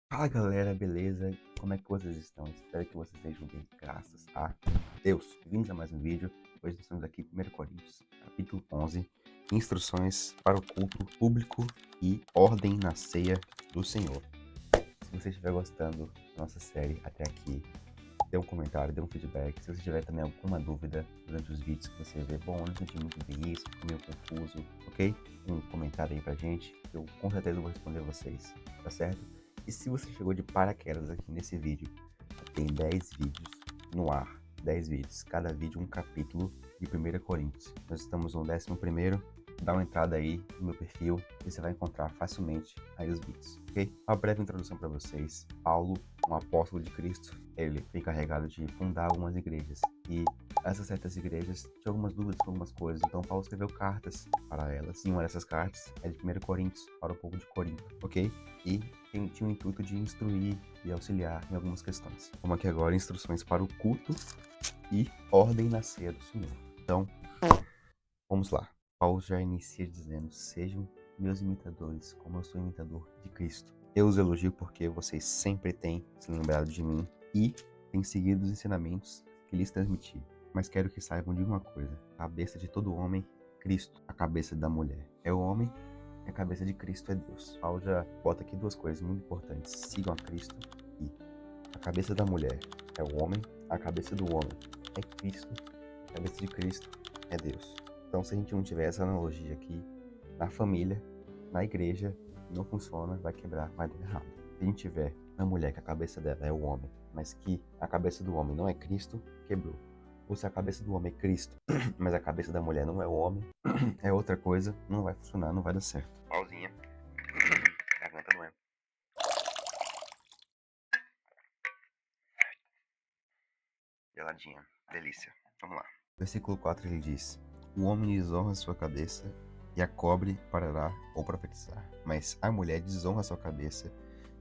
Fala galera, beleza? Como é que vocês estão? Espero que vocês estejam bem, graças a Deus. Bem-vindos a mais um vídeo. Hoje nós estamos aqui em 1 Coríntios, capítulo 11, instruções para o culto público e ordem na ceia do Senhor. Se você estiver gostando da nossa série até aqui, dê um comentário, dê um feedback. Se você tiver também alguma dúvida durante os vídeos que você vê, bom, eu não entendi muito bem isso, ficou meio confuso, ok? Um comentário aí pra gente, eu com certeza vou responder vocês, tá certo? E se você chegou de paraquedas aqui nesse vídeo, tem 10 vídeos no ar, 10 vídeos, cada vídeo um capítulo de 1 Coríntios. Nós estamos no 11º, dá uma entrada aí no meu perfil e você vai encontrar facilmente aí os vídeos, ok? Uma breve introdução para vocês. Paulo, um apóstolo de Cristo, ele foi encarregado de fundar algumas igrejas e essas certas igrejas tinham algumas dúvidas com algumas coisas, então Paulo escreveu cartas para elas. E uma dessas cartas é de 1 Coríntios, para o povo de Corinto, ok? E tinha o intuito de instruir e auxiliar em algumas questões. Como aqui agora, instruções para o culto e ordem na ceia do Senhor. Então, vamos lá. Paulo já inicia dizendo: sejam meus imitadores, como eu sou imitador de Cristo. Eu os elogio porque vocês sempre têm se lembrado de mim e têm seguido os ensinamentos que lhes transmiti. Mas quero que saibam de uma coisa: a cabeça de todo homem, Cristo. A cabeça da mulher é o homem, e a cabeça de Cristo é Deus. Paulo já bota aqui duas coisas muito importantes: sigam a Cristo e a cabeça da mulher é o homem, a cabeça do homem é Cristo, a cabeça de Cristo é Deus. Então, se a gente não tiver essa analogia aqui na família, na igreja, não funciona, vai quebrar, vai dar errado. Se a gente tiver na mulher que a cabeça dela é o homem, mas que a cabeça do homem não é Cristo, quebrou. Ou se a cabeça do homem é Cristo, mas a cabeça da mulher não é o homem, é outra coisa, não vai funcionar, não vai dar certo. Pauzinha, garganta doendo. Geladinha, delícia. Vamos lá. Versículo 4 ele diz: o homem desonra sua cabeça e a cobre para orar ou profetizar. Mas a mulher desonra sua cabeça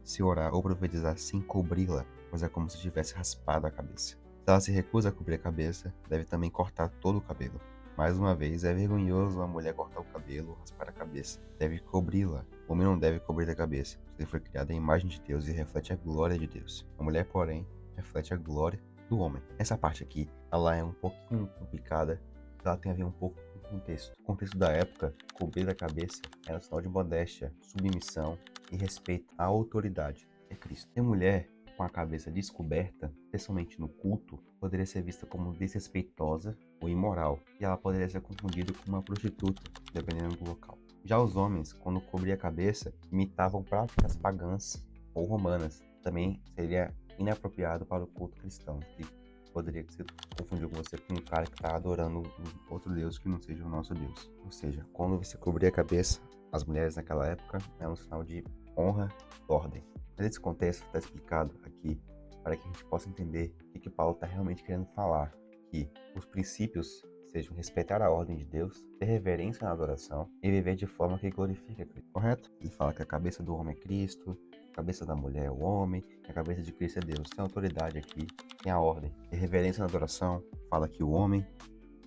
se orar ou profetizar sem cobri-la, pois é como se tivesse raspado a cabeça. Se ela se recusa a cobrir a cabeça, deve também cortar todo o cabelo. Mais uma vez, é vergonhoso a mulher cortar o cabelo ou raspar a cabeça. Deve cobri-la. O homem não deve cobrir a cabeça, pois ele foi criado à imagem de Deus e reflete a glória de Deus. A mulher, porém, reflete a glória do homem. Essa parte aqui, ela é um pouquinho complicada, ela tem a ver um pouco com o contexto. O contexto da época, cobrir a cabeça era um sinal de modéstia, submissão e respeito à autoridade. É Cristo. E mulher com a cabeça descoberta, especialmente no culto, poderia ser vista como desrespeitosa ou imoral, e ela poderia ser confundida com uma prostituta, dependendo do local. Já os homens, quando cobriam a cabeça, imitavam práticas pagãs ou romanas. Também seria inapropriado para o culto cristão, que poderia se confundir com você com um cara que está adorando um outro Deus que não seja o nosso Deus. Ou seja, quando você cobria a cabeça, as mulheres naquela época era um sinal de honra e ordem. Mas esse contexto está explicado aqui para que a gente possa entender o que Paulo está realmente querendo falar, que os princípios sejam respeitar a ordem de Deus, ter reverência na adoração e viver de forma que glorifique Cristo. Correto? Ele fala que a cabeça do homem é Cristo, a cabeça da mulher é o homem, e a cabeça de Cristo é Deus. Tem autoridade aqui, tem a ordem. Ter reverência na adoração, fala que o homem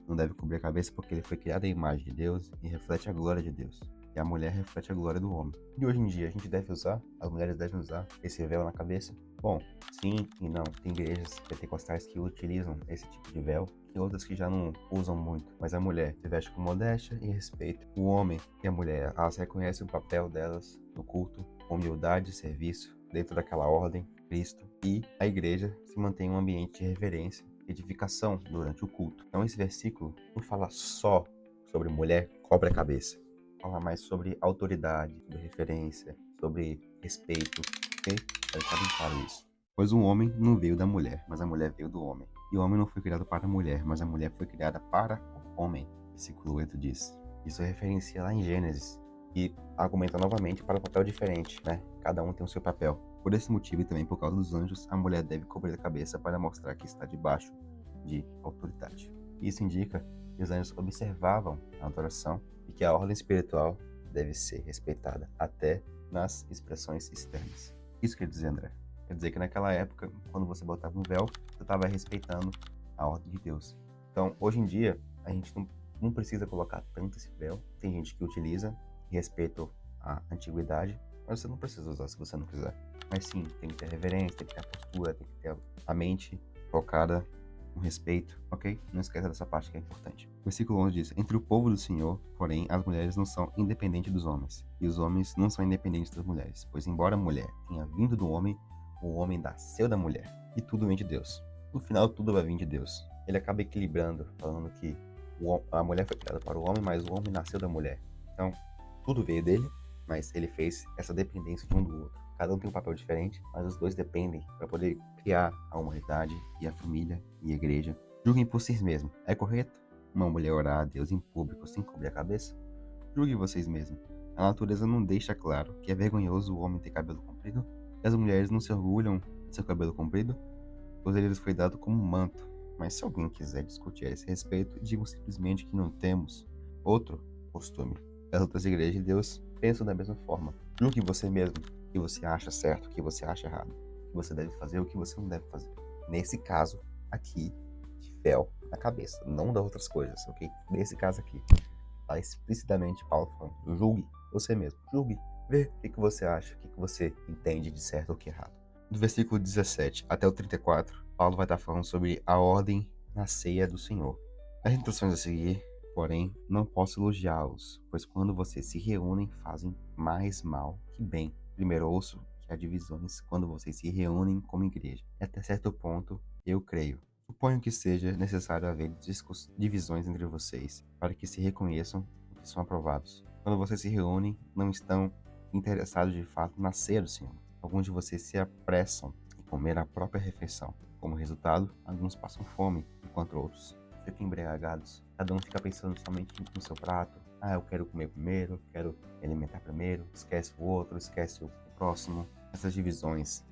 não deve cobrir a cabeça porque ele foi criado à imagem de Deus e reflete a glória de Deus. E a mulher reflete a glória do homem. E hoje em dia a gente deve usar, as mulheres devem usar esse véu na cabeça? Bom, sim e não. Tem igrejas pentecostais que utilizam esse tipo de véu e outras que já não usam muito. Mas a mulher se veste com modéstia e respeito. O homem e a mulher, elas reconhecem o papel delas no culto, com humildade e serviço, dentro daquela ordem, Cristo. E a igreja se mantém um ambiente de reverência, edificação durante o culto. Então esse versículo não fala só sobre mulher cobre a cabeça, fala mais sobre autoridade, sobre referência, sobre respeito, ok? Vai ficar bem claro isso. Pois o homem não veio da mulher, mas a mulher veio do homem. E o homem não foi criado para a mulher, mas a mulher foi criada para o homem. Versículo 8 diz. Isso referencia lá em Gênesis e argumenta novamente para um papel diferente, né? Cada um tem o seu papel. Por esse motivo e também por causa dos anjos, a mulher deve cobrir a cabeça para mostrar que está debaixo de autoridade. Isso indica que os anjos observavam a adoração e que a ordem espiritual deve ser respeitada até nas expressões externas. Isso quer dizer, André? Quer dizer que naquela época, quando você botava um véu, você estava respeitando a ordem de Deus. Então, hoje em dia, a gente não precisa colocar tanto esse véu. Tem gente que utiliza, respeito à antiguidade, mas você não precisa usar se você não quiser. Mas sim, tem que ter reverência, tem que ter a postura, tem que ter a mente focada com respeito, ok? Não esqueça dessa parte que é importante. O versículo 11 diz: entre o povo do Senhor, porém, as mulheres não são independentes dos homens, e os homens não são independentes das mulheres, pois embora a mulher tenha vindo do homem, o homem nasceu da mulher, e tudo vem de Deus. No final, tudo vai vir de Deus. Ele acaba equilibrando, falando que a mulher foi criada para o homem, mas o homem nasceu da mulher. Então, tudo veio dele, mas ele fez essa dependência de um do outro. Cada um tem um papel diferente, mas os dois dependem para poder criar a humanidade e a família e a igreja. Julguem por si mesmos. É correto uma mulher orar a Deus em público sem cobrir a cabeça? Julguem vocês mesmos. A natureza não deixa claro que é vergonhoso o homem ter cabelo comprido? E as mulheres não se orgulham de seu cabelo comprido? Pois ele lhes foi dado como um manto. Mas se alguém quiser discutir a esse respeito, digam simplesmente que não temos outro costume. As outras igrejas de Deus pensam da mesma forma. Julgue você mesmo o que você acha certo, o que você acha errado, o que você deve fazer, o que você não deve fazer. Nesse caso aqui, de véu na cabeça, não das outras coisas, ok? Nesse caso aqui, está explicitamente Paulo falando: julgue você mesmo, julgue, vê o que você acha, o que você entende de certo ou que errado. Do versículo 17 até o 34, Paulo vai estar falando sobre a ordem na ceia do Senhor. As instruções a seguir, porém, não posso elogiá-los, pois quando vocês se reúnem, fazem mais mal que bem. Primeiro ouço que há divisões quando vocês se reúnem como igreja. E até certo ponto, eu creio. Suponho que seja necessário haver divisões entre vocês, para que se reconheçam que são aprovados. Quando vocês se reúnem, não estão interessados de fato na ceia do Senhor. Alguns de vocês se apressam em comer a própria refeição. Como resultado, alguns passam fome, enquanto outros ficam embriagados. Cada um fica pensando somente no seu prato. Eu quero comer primeiro, quero me alimentar primeiro, esquece o outro, esquece o próximo. Essas divisões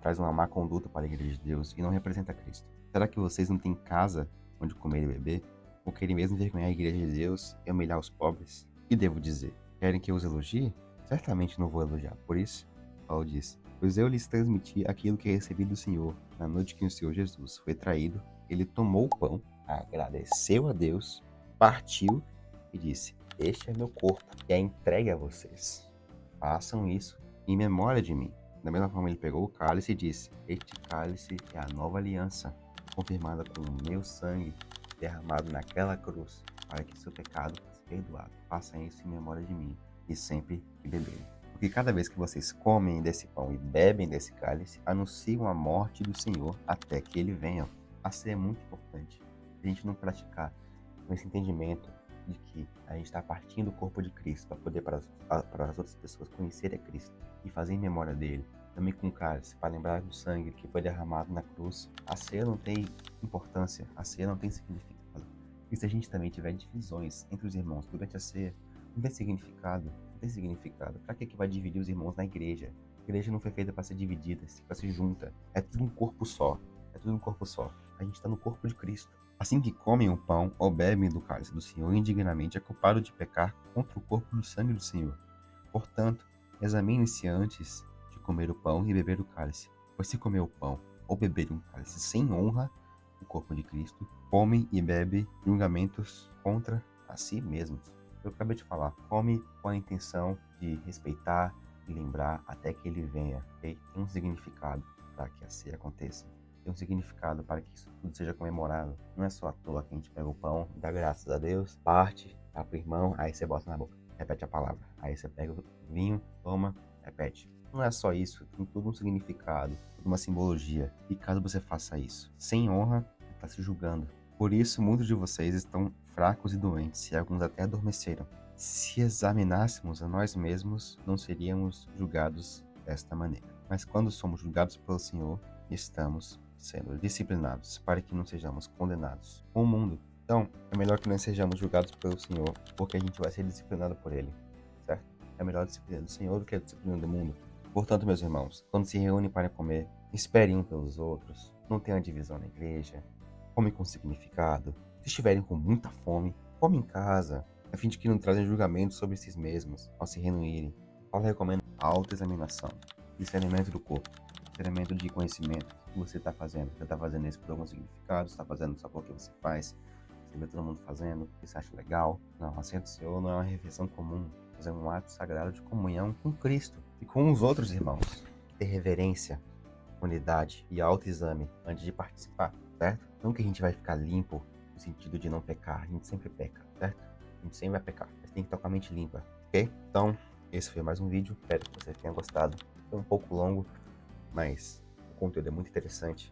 trazem uma má conduta para a igreja de Deus e não representa Cristo. Será que vocês não têm casa onde comer e beber? Ou querem mesmo envergonhar a igreja de Deus e humilhar os pobres? E devo dizer, querem que eu os elogie? Certamente não vou elogiar, por isso Paulo diz: pois eu lhes transmiti aquilo que recebi do Senhor. Na noite que o Senhor Jesus foi traído, ele tomou o pão, agradeceu a Deus, partiu e disse: este é meu corpo, que é entregue a vocês. Façam isso em memória de mim. Da mesma forma, ele pegou o cálice e disse: este cálice é a nova aliança, confirmada com o meu sangue, derramado naquela cruz, para que seu pecado fosse perdoado. Façam isso em memória de mim, e sempre que beberem. Porque cada vez que vocês comem desse pão e bebem desse cálice, anunciam a morte do Senhor até que ele venha. A ceia é muito importante. A gente não praticar com esse entendimento de que a gente está partindo do corpo de Cristo para poder para as outras pessoas conhecerem a Cristo e fazer em memória dele. Também com o cálice, para lembrar do sangue que foi derramado na cruz. A ceia não tem importância, a ceia não tem significado. E se a gente também tiver divisões entre os irmãos durante a ceia, não tem significado. Tem significado. Pra que vai dividir os irmãos na igreja? A igreja não foi feita para ser dividida, para ser junta. É tudo um corpo só. É tudo um corpo só. A gente está no corpo de Cristo. Assim que comem o pão ou bebem do cálice do Senhor indignamente, é culpado de pecar contra o corpo e o sangue do Senhor. Portanto, examine-se antes de comer o pão e beber o cálice. Pois se comer o pão ou beber um cálice sem honra, o corpo de Cristo, comem e bebem julgamentos contra a si mesmos. Eu acabei de falar, come com a intenção de respeitar e lembrar até que ele venha, ok? Tem um significado para que a ceia aconteça. Tem um significado para que isso tudo seja comemorado. Não é só à toa que a gente pega o pão, dá graças a Deus, parte, dá pro irmão, aí você bota na boca, repete a palavra. Aí você pega o vinho, toma, repete. Não é só isso, tem tudo um significado, toda uma simbologia. E caso você faça isso sem honra, está se julgando. Por isso, muitos de vocês estão fracos e doentes, e alguns até adormeceram. Se examinássemos a nós mesmos, não seríamos julgados desta maneira. Mas quando somos julgados pelo Senhor, estamos sendo disciplinados, para que não sejamos condenados com o mundo. Então, é melhor que nós sejamos julgados pelo Senhor, porque a gente vai ser disciplinado por Ele, certo? É melhor a disciplina do Senhor do que a disciplina do mundo. Portanto, meus irmãos, quando se reúnem para comer, esperem um pelos outros, não tenha divisão na igreja, come com significado. Se estiverem com muita fome, come em casa, a fim de que não trazem julgamento sobre si mesmos ao se reunirem. Paulo recomenda a autoexaminação, discernimento do corpo, discernimento de conhecimento. O que você está fazendo? Você está fazendo isso por algum significado? Você está fazendo só porque você faz? Você vê todo mundo fazendo? Você acha legal? Não, a ceia do Senhor não é uma refeição comum, mas é um ato sagrado de comunhão com Cristo. e com os outros irmãos. Ter reverência, unidade e autoexame antes de participar, certo? Não que a gente vai ficar limpo no sentido de não pecar, a gente sempre peca, certo? A gente sempre vai pecar, mas tem que estar com a mente limpa, ok? Então, esse foi mais um vídeo, espero que você tenha gostado. Foi um pouco longo, mas o conteúdo é muito interessante.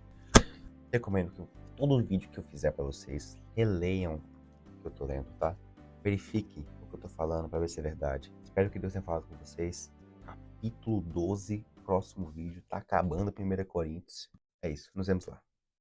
Recomendo que todo vídeo que eu fizer para vocês, releiam o que eu tô lendo, tá? Verifique o que eu tô falando para ver se é verdade. Espero que Deus tenha falado com vocês. Capítulo 12, próximo vídeo, tá acabando 1 Coríntios. É isso, nos vemos lá.